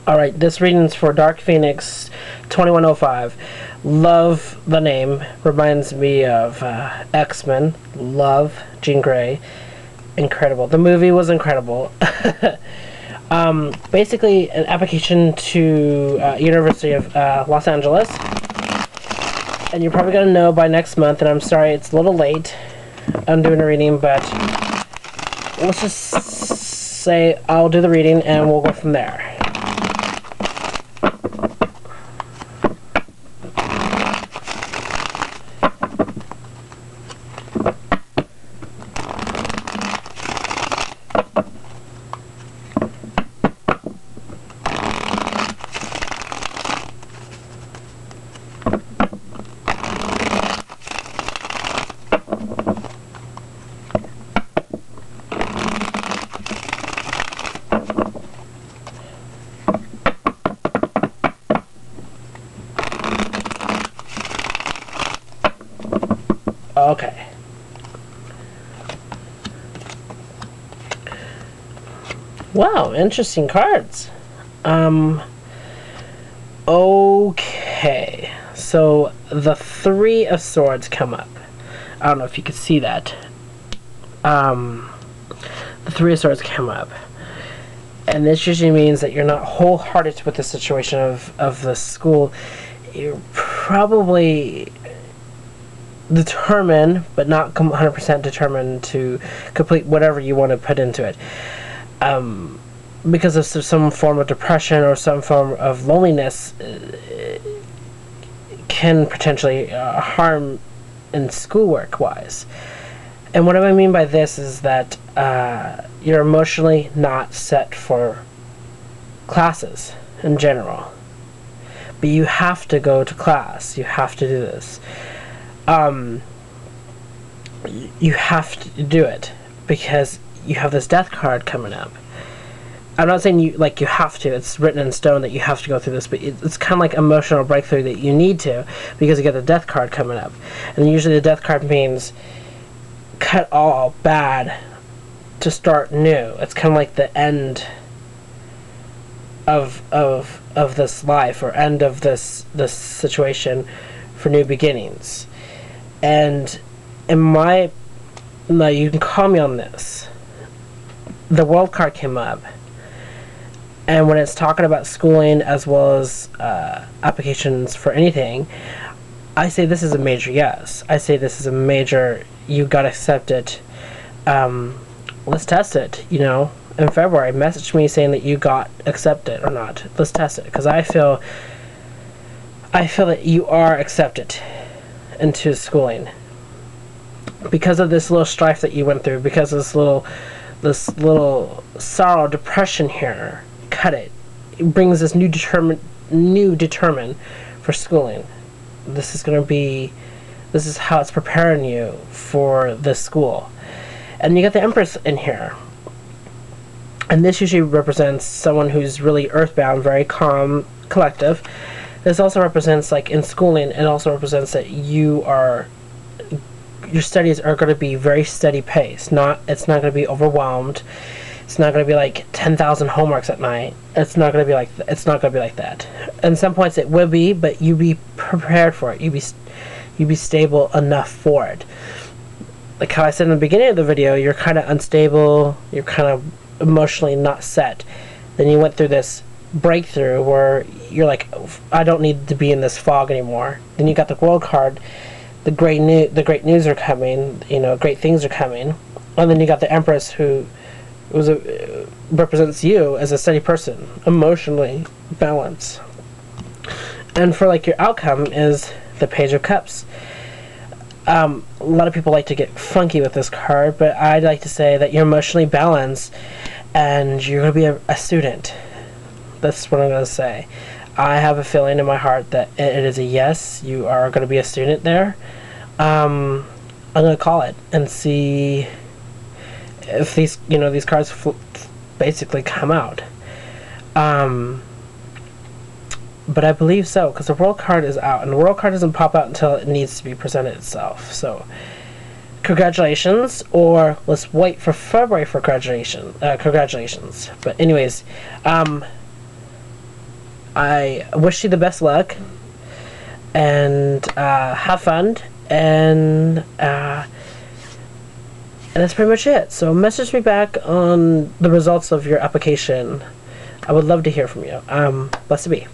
Alright, this reading is for Darkphonenix2105. Love the name. Reminds me of X-Men. Love Jean Grey. Incredible. The movie was incredible. Basically, an application to University of Los Angeles. And you're probably going to know by next month, and I'm sorry it's a little late. I'm doing a reading, but let's just say I'll do the reading and we'll go from there. Okay. Wow, interesting cards. Okay. So the Three of Swords come up. I don't know if you could see that. The Three of Swords come up. And this usually means that you're not wholehearted with the situation of the school. You're probably determined, but not 100% determined to complete whatever you want to put into it. Because of some form of depression or some form of loneliness can potentially harm in schoolwork wise. And what I mean by this is that you're emotionally not set for classes in general. But you have to go to class. You have to do this. You have to do it because you have this death card coming up. I'm not saying you have to. It's written in stone that you have to go through this, but it's kind of like emotional breakthrough that you need to, because you get the death card coming up, and usually the death card means cut all bad to start new. It's kind of like the end of this life, or end of this situation for new beginnings. And you can call me on this. The World card came up, and when it's talking about schooling as well as applications for anything, I say this is a major yes. I say this is a major, you gotta accept it. Let's test it, you know. In February, message me saying that you got accepted or not. Let's test it, because I feel that you are accepted into schooling because of this little strife that you went through, because of this little sorrow, depression here. Cut it. It brings this new determined for schooling. This is how it's preparing you for this school. And you got the Empress in here. And this usually represents someone who's really earthbound, very calm, collective. This also represents, like in schooling, it also represents that your studies are going to be very steady pace. It's not going to be overwhelmed. It's not going to be like 10,000 homeworks at night. It's not going to be like that. And some points it will be, but you be prepared for it. You be stable enough for it. Like how I said in the beginning of the video, you're kind of unstable. You're kind of emotionally not set. Then you went through this breakthrough where you're like, I don't need to be in this fog anymore. Then you got the World card. The great news are coming. You know, great things are coming. And then you got the Empress, who represents you as a steady person, emotionally balanced. And for like your outcome is the Page of Cups. A lot of people like to get funky with this card, but I'd like to say that you're emotionally balanced and you're going to be a student. That's what I'm going to say. I have a feeling in my heart that it is a yes. You are going to be a student there. I'm going to call it and see if these cards basically come out. But I believe so, because the World card is out, and the World card doesn't pop out until it needs to be presented itself. So, congratulations, or let's wait for February for congratulations. But anyways, I wish you the best luck, and have fun, and that's pretty much it. So message me back on the results of your application. I would love to hear from you. Blessed be.